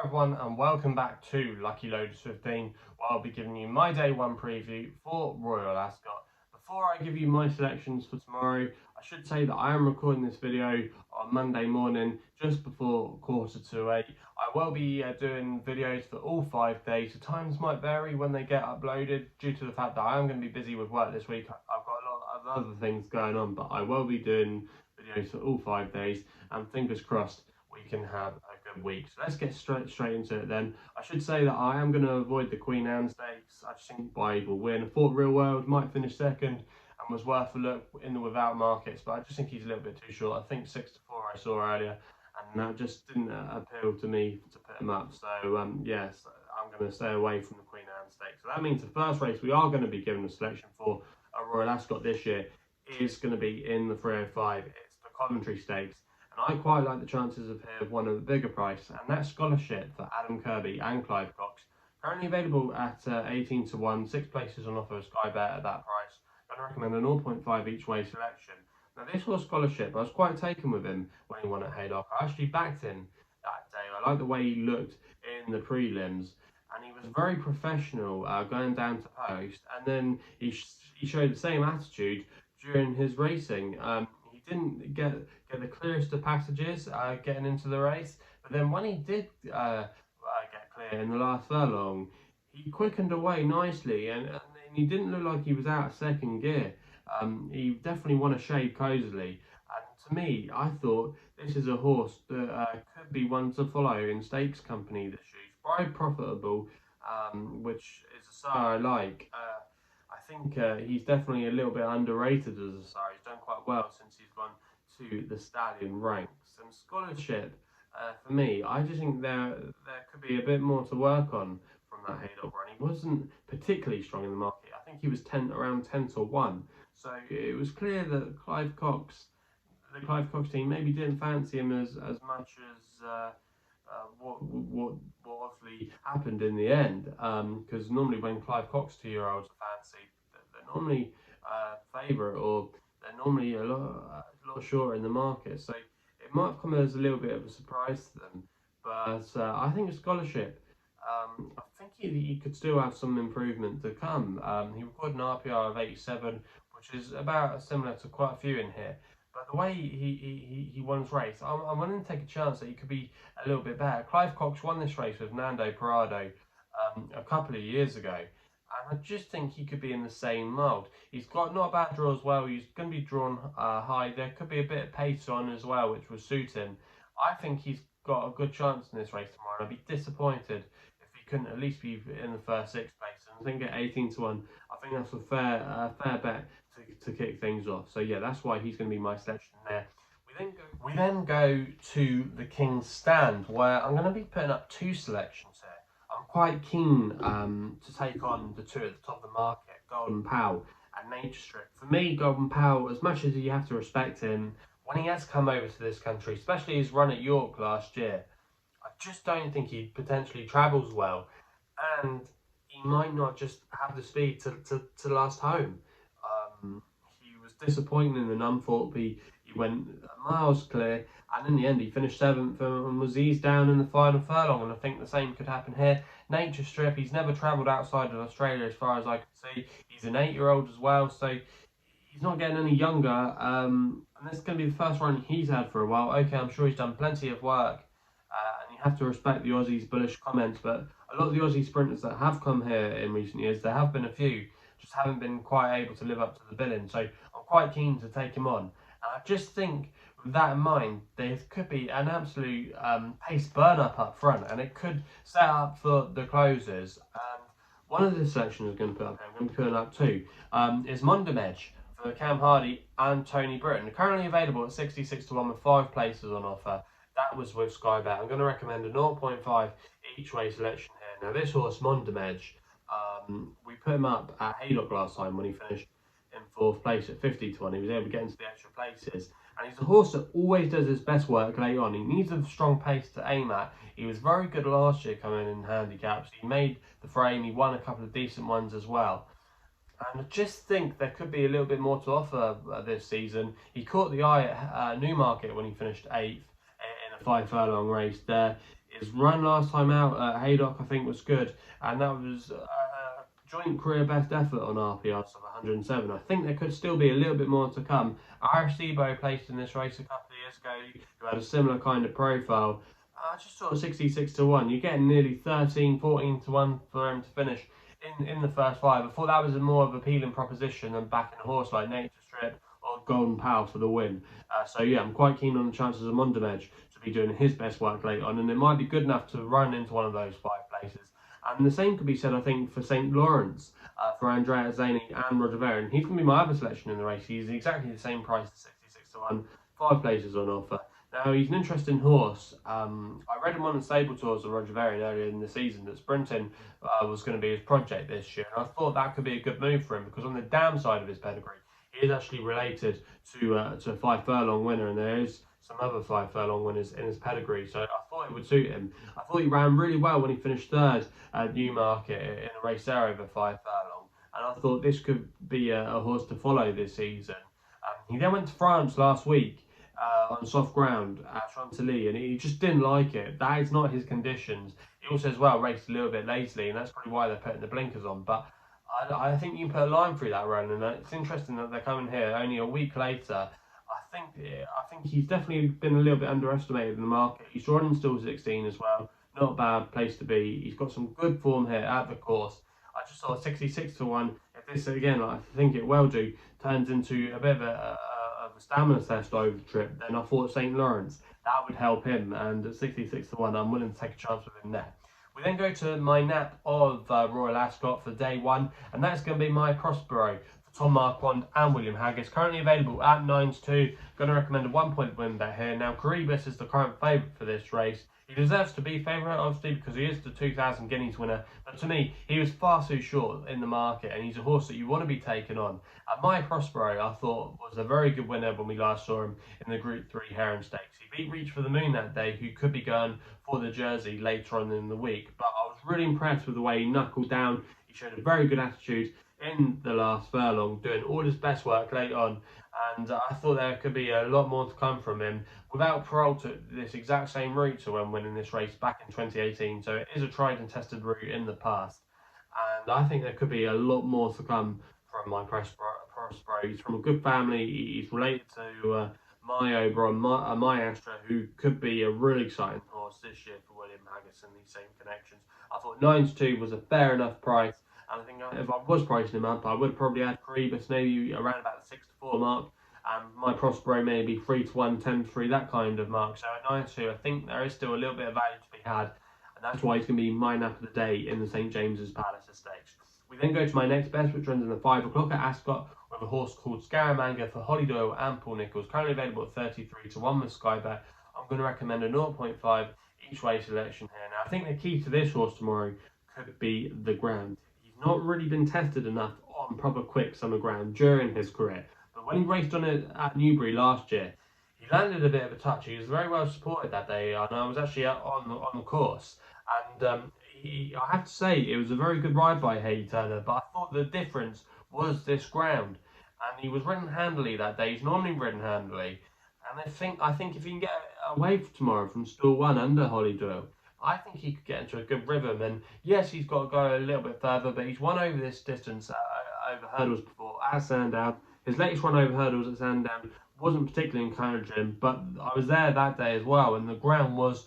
Everyone, and welcome back to Lucky Loaders 15, where I'll be giving you my day one preview for Royal Ascot. Before I give you my selections for tomorrow, I should say that I am recording this video on Monday morning, just before 8:45. I will be doing videos for all 5 days. The times might vary when they get uploaded due to the fact that I am going to be busy with work this week. I've got a lot of other things going on, but I will be doing videos for all 5 days, and fingers crossed we can have a good week. So let's get straight into it then. I should say that I am going to avoid the Queen Anne Stakes. I just think Babe will win. I thought Real World might finish second and was worth a look in the without markets, but I just think he's a little bit too short. I think 6 to 4 I saw earlier, and that just didn't appeal to me to put him up. So yes, I'm going to stay away from the Queen Anne Stakes. So that means the first race we are going to be given a selection for a Royal Ascot this year is going to be in the 305. It's the Coventry Stakes. And I quite like the chances of here of one of the bigger price, and that's Scholarship for Adam Kirby and Clive Cox. Currently available at 18 to 1, 6 places on offer at SkyBet at that price. I'm going to recommend a 0.5 each way selection. Now this horse Scholarship, I was quite taken with him when he won at Haydock. I actually backed him that day. I like the way he looked in the prelims, and he was very professional going down to post, and then he showed the same attitude during his racing. He didn't get the clearest of passages getting into the race, but then when he did get clear in the last furlong, he quickened away nicely, and he didn't look like he was out of second gear. He definitely won a shade cosily, and to me, I thought this is a horse that could be one to follow in stakes company this year. He's very profitable, which is a sire I like. I think he's definitely a little bit underrated as a sire. He's done quite well since he's gone to the stallion ranks. And Scholarship, for me, I just think there could be a bit more to work on from that Haydock run. He wasn't particularly strong in the market. I think he was around 10 to 1. So it was clear that the Clive Cox team maybe didn't fancy him as much as what obviously happened in the end. Because normally when Clive Cox 2-year-olds are fancied, they're normally favourite, or they're normally a lot shorter in the market. So it might have come as a little bit of a surprise to them. But I think a Scholarship, I think he could still have some improvement to come. He recorded an RPR of 87, which is about similar to quite a few in here. But the way he won his race, I'm willing to take a chance that he could be a little bit better. Clive Cox won this race with Nando Parado a couple of years ago, and I just think he could be in the same mould. He's got not a bad draw as well. He's going to be drawn high. There could be a bit of pace on as well, which will suit him. I think he's got a good chance in this race tomorrow, and I'd be disappointed if he couldn't at least be in the first 6 places. I think at 18 to 1, I think that's a fair bet to kick things off. So yeah, that's why he's going to be my selection there. We then go to the King's Stand, where I'm going to be putting up 2 selections here. I'm quite keen to take on the 2 at the top of the market, Golden Pal and Nature Strip. For me, Golden Pal, as much as you have to respect him, when he has come over to this country, especially his run at York last year, I just don't think he potentially travels well, and he might not just have the speed to last home. He was disappointing in the Nunthorpe. He went miles clear, and in the end he finished 7th and was eased down in the final furlong, and I think the same could happen here. Nature Strip, he's never travelled outside of Australia as far as I can see. He's an 8-year-old as well, so he's not getting any younger, and this is going to be the first run he's had for a while. Okay, I'm sure he's done plenty of work, and you have to respect the Aussies' bullish comments, but a lot of the Aussie sprinters that have come here in recent years, there have been a few, just haven't been quite able to live up to the billing. So I'm quite keen to take him on. And I just think, with that in mind, there could be an absolute pace burn-up front, and it could set up for the closers. And one of the selections I'm going to put up here, I'm going to be putting up 2, is Mondammej for Cam Hardy and Tony Britton. Currently available at 66 to 1 with 5 places on offer. That was with SkyBet. I'm going to recommend a 0.5 each way selection here. Now this horse, Mondammej, we put him up at Haydock last time when he finished in 4th place at 50 to 1. He was able to get into the extra places. And he's a horse that always does his best work late on. He needs a strong pace to aim at. He was very good last year coming in handicaps. He made the frame. He won a couple of decent ones as well. And I just think there could be a little bit more to offer this season. He caught the eye at Newmarket when he finished 8th in a 5 furlong race there. His run last time out at Haydock, I think, was good, and that was joint career best effort on RPRs of 107. I think there could still be a little bit more to come. Arecibo placed in this race a couple of years ago, who had a similar kind of profile. Just sort of 66 to 1. You're getting nearly 13, 14 to 1 for him to finish in the first five. I thought that was a more of an appealing proposition than backing a horse like Nature Strip or Golden Pal for the win. So yeah, I'm quite keen on the chances of Mondammej to be doing his best work late on, and it might be good enough to run into one of those 5 places. And the same could be said, I think, for St. Lawrence, for Andrea Zani and Roger Veron. He's going to be my other selection in the race. He's exactly the same price as 66 to 1, 5 places on offer. Now, he's an interesting horse. I read him on the stable tours of Roger Veron earlier in the season that sprinting was going to be his project this year. And I thought that could be a good move for him, because on the downside of his pedigree, he is actually related to a 5 furlong winner, and there is some other 5 furlong winners in his pedigree, so I thought it would suit him. I thought he ran really well when he finished 3rd at Newmarket in a race there over 5 furlong, and I thought this could be a horse to follow this season. He then went to France last week on soft ground at Chantilly, and he just didn't like it. That is not his conditions. He also as well raced a little bit lately, and that's probably why they're putting the blinkers on, but I think you can put a line through that run, and it's interesting that they're coming here only a week later. I think he's definitely been a little bit underestimated in the market. He's drawn in still 16 as well. Not a bad place to be. He's got some good form here at the course. I just thought 66 to 1. If this, again, like I think it will do, turns into a bit of a stamina test over the trip, then I thought St. Lawrence, that would help him. And at 66 to 1, I'm willing to take a chance with him there. We then go to my nap of Royal Ascot for day 1, and that's going to be my Prospero for Tom Marquand and William Haggis. Currently available at 9 to 2. Going to recommend a 1-point win bet here. Now, Caribus is the current favourite for this race. He deserves to be favourite, obviously, because he is the 2,000 guineas winner. But to me, he was far too short in the market, and he's a horse that you want to be taken on. My Prospero, I thought, was a very good winner when we last saw him in the Group 3 Heron Stakes. He beat Reach for the Moon that day, who could be going for the jersey later on in the week. But I was really impressed with the way he knuckled down. He showed a very good attitude in the last furlong, doing all his best work late on. And I thought there could be a lot more to come from him. Without Perrault took this exact same route to when winning this race back in 2018, so it is a tried and tested route in the past. And I think there could be a lot more to come from my Prospero. He's from a good family. He's related to my Oberon, my Astra, who could be a really exciting horse this year for William Haggis and these same connections. I thought 9 to 2 was a fair enough price. And I think if I was pricing him up, I would probably add Caribus maybe around about the 6 to 4 mark. And my Prospero maybe 3 to 1, 10 to 3, that kind of mark. So at 9 to 2, I think there is still a little bit of value to be had. And that's why he's going to be my nap of the day in the St. James's Palace Stakes. We then go to my next best, which runs in the 5 o'clock at Ascot, with a horse called Scaramanga for Holly Doyle and Paul Nicholls, currently available at 33 to 1 with SkyBet. I'm going to recommend a 0.5 each way selection here. Now, I think the key to this horse tomorrow could be the ground. He's not really been tested enough on proper quick summer ground during his career, but when he raced on it at Newbury last year, he landed a bit of a touch. He was very well supported that day, and I was actually out on the course, and I have to say it was a very good ride by Haley Turner, but I thought the difference was this ground, and he was ridden handily that day. He's normally ridden handily, and I think if he can get away tomorrow from stall 1 under Holly Doyle, I think he could get into a good rhythm. And yes, he's got to go a little bit further, but he's won over this distance over hurdles before at Sandown. His latest run over hurdles at Sandown wasn't particularly encouraging, but I was there that day as well, and the ground was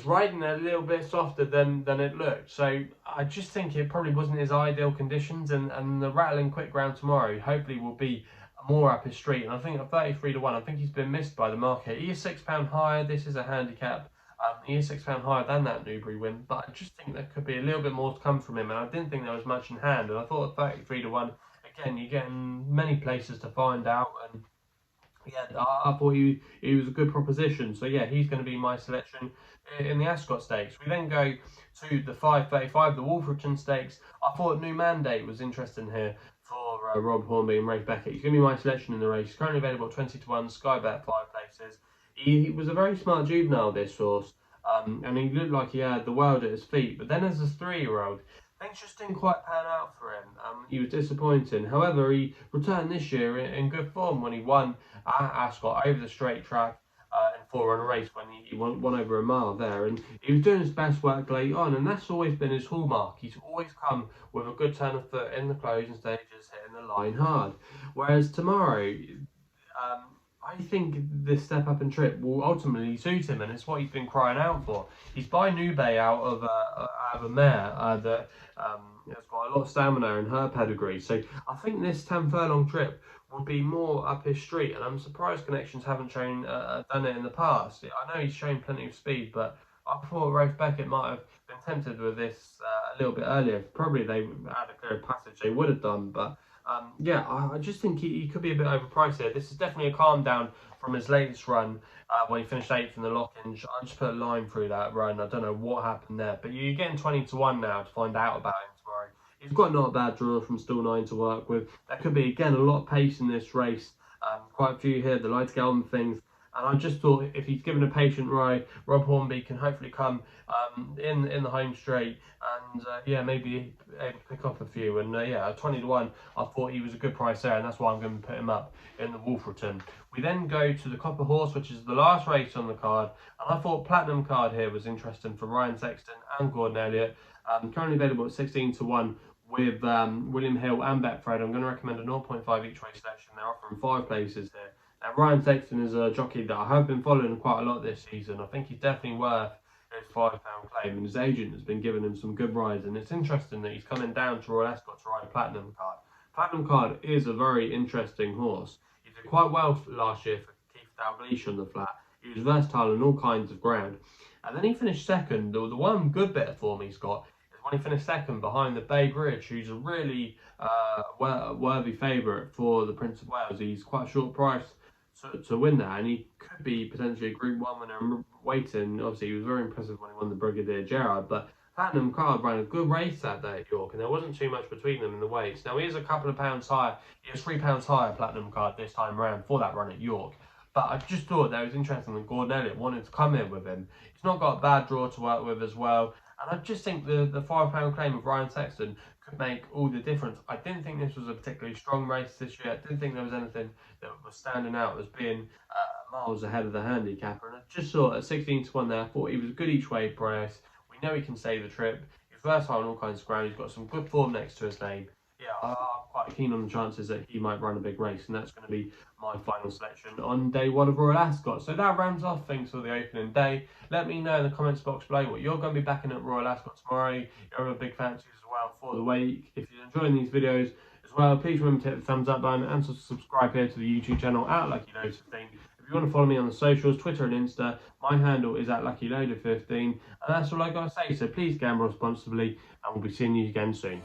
riding a little bit softer than it looked. So I just think it probably wasn't his ideal conditions, and the rattling quick ground tomorrow hopefully will be more up his street. And I think at 33 to 1, I think he's been missed by the market. He is £6 higher. This is a handicap. He is £6 higher than that Newbury win, but I just think there could be a little bit more to come from him, and I didn't think there was much in hand. And I thought at 33 to 1, again, you're getting many places to find out, and yeah, I thought he was a good proposition. So yeah, he's going to be my selection in the Ascot Stakes. We then go to the 5:35, the Wolferton Stakes. I thought New Mandate was interesting here for Rob Hornby and Rafe Beckett. He's going to be my selection in the race. He's currently available at 20 to 1, SkyBet 5 places. He was a very smart juvenile, this horse, and he looked like he had the world at his feet. But then as a 3-year-old, things just didn't quite pan out for him. He was disappointing. However, he returned this year in good form when he won at Ascot over the straight track. in 4-run race when he won over a mile there, and he was doing his best work late on, and that's always been his hallmark. He's always come with a good turn of foot in the closing stages, hitting the line hard. Whereas tomorrow, I think this step up and trip will ultimately suit him, and it's what he's been crying out for. He's by Nube out of a mare that has got a lot of stamina in her pedigree. So I think this 10 furlong trip would be more up his street, and I'm surprised Connections haven't done it in the past. I know he's shown plenty of speed, but I thought Rafe Beckett might have been tempted with this a little bit earlier. Probably they had a clear passage, they would have done, but yeah, I just think he could be a bit overpriced here. This is definitely a calm down from his latest run when he finished 8th in the Lockinge. I just put a line through that run. I don't know what happened there, but you're getting 20-1 now to find out about him tomorrow. He's got not a bad draw from Stall 9 to work with. There could be, again, a lot of pace in this race. Quite a few here, the light to get on things. And I just thought if he's given a patient ride, Rob Hornby can hopefully come in the home straight and yeah, maybe able to pick up a few. And yeah, at 20-1, I thought he was a good price there, and that's why I'm going to put him up in the Wolferton. We then go to the Copper Horse, which is the last race on the card, and I thought Plantinumcard here was interesting for Ryan Sexton and Gordon Elliott. Currently available at 16-1 with William Hill and Betfred. I'm going to recommend a 0.5 each way selection. They're offering 5 places here. Now, Ryan Sexton is a jockey that I have been following quite a lot this season. I think he's definitely worth his £5 claim, and his agent has been giving him some good rides. And it's interesting that he's coming down to Royal Ascot to ride Plantinumcard. Plantinumcard is a very interesting horse. He did quite well last year for Keith Dalglish on the flat. He was versatile on all kinds of ground. And then he finished second. The one good bit of form he's got is when he finished second behind the Bay Bridge, who's a really worthy favourite for the Prince of Wales. He's quite a short price to win that, and he could be potentially a Group 1 winner waiting. Obviously, he was very impressive when he won the Brigadier Gerard, but Plantinumcard ran a good race that day at York, and there wasn't too much between them in the weights. Now, he is a couple of pounds higher. He was £3 higher, Plantinumcard, this time around for that run at York. But I just thought that was interesting that Gordon Elliott wanted to come in with him. He's not got a bad draw to work with as well. And I just think the £5 claim of Ryan Sexton could make all the difference. I didn't think this was a particularly strong race this year. I didn't think there was anything that was standing out as being miles ahead of the handicapper. And I just saw at 16-1 there, I thought he was a good each way price. We know he can save the trip. He's versatile on all kinds of ground. He's got some good form next to his name. Yeah, I'm quite keen on the chances that he might run a big race, and that's going to be my final selection on day 1 of Royal Ascot. So that rounds off things for the opening day. Let me know in the comments box below what you're going to be backing at Royal Ascot tomorrow. You have a big fancies as well for the week. If you're enjoying these videos as well, please remember to hit the thumbs up button and to subscribe here to the YouTube channel at Lucky Loads 15. If you want to follow me on the socials, Twitter and Insta, my handle is at LuckyLoader15. And that's all I got to say, so please gamble responsibly, and we'll be seeing you again soon.